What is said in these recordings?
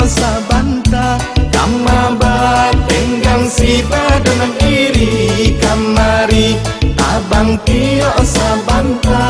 sabanta kama batenggang si badan iri kamari abang tio sabanta.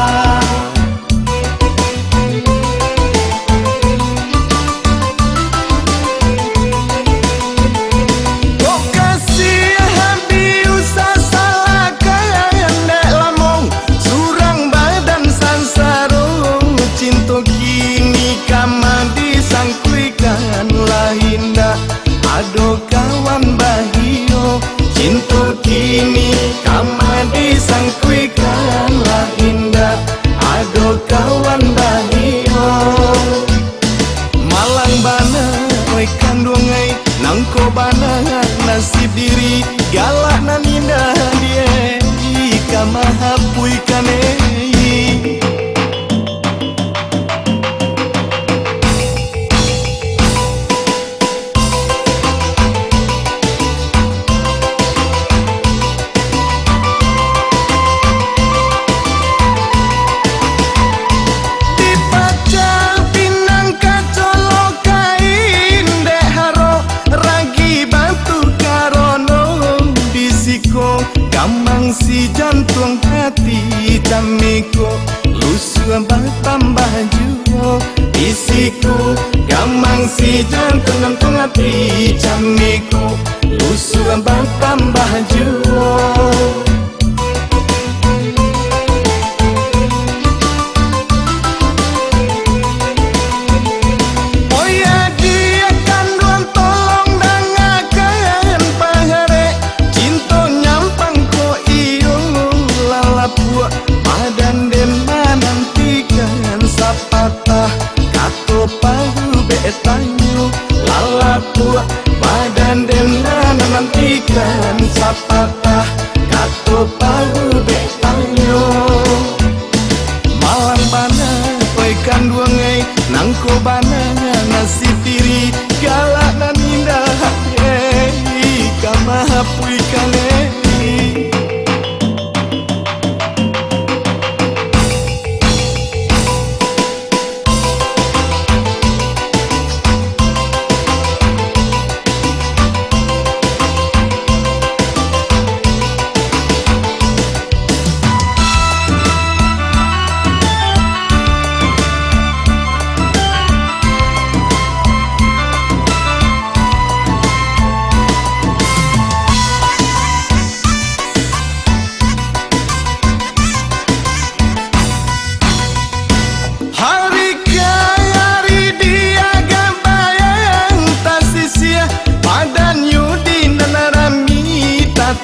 Ado kawan bahio cinta kini kama disangkuikan lah indah. Ado kawan bahio malang bana oi kandungai nangko bana nasib diri galak nan indah dia kama hapui kane. Gamang si jantung hati camiko lusu tambah juo isiku. Gamang si jantung hati camiko lusu tambah juo. Badan den menantikan sapatah kato pahu betanyu lalapu. Badan den menantikan sapatah kato pahu betanyu. Malang bana koi kanduangai nangko bana nasib diri galak nan indah kama hapui kane.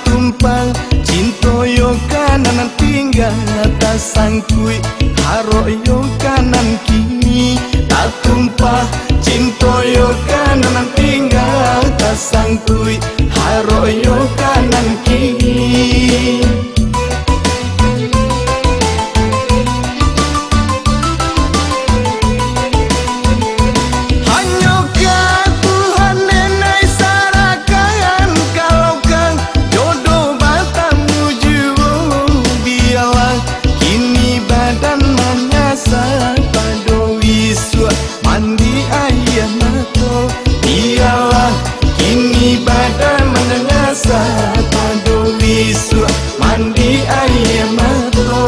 Tumpang cinto yo kanan tinggal tak sangkui haro yo kanan kini tak tumpah. Cinto yo kanan tinggal tak sangkui haro yo kanan kini. Mandi ayah mato iyalah kini badan menengasa padu bisu mandi ayah mato.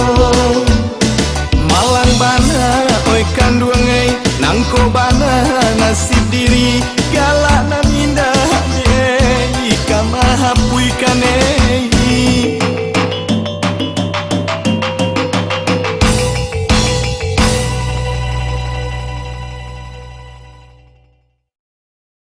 Malang bana oi kanduangai nangko bana nasib diri galak nan indah kama hapui kane.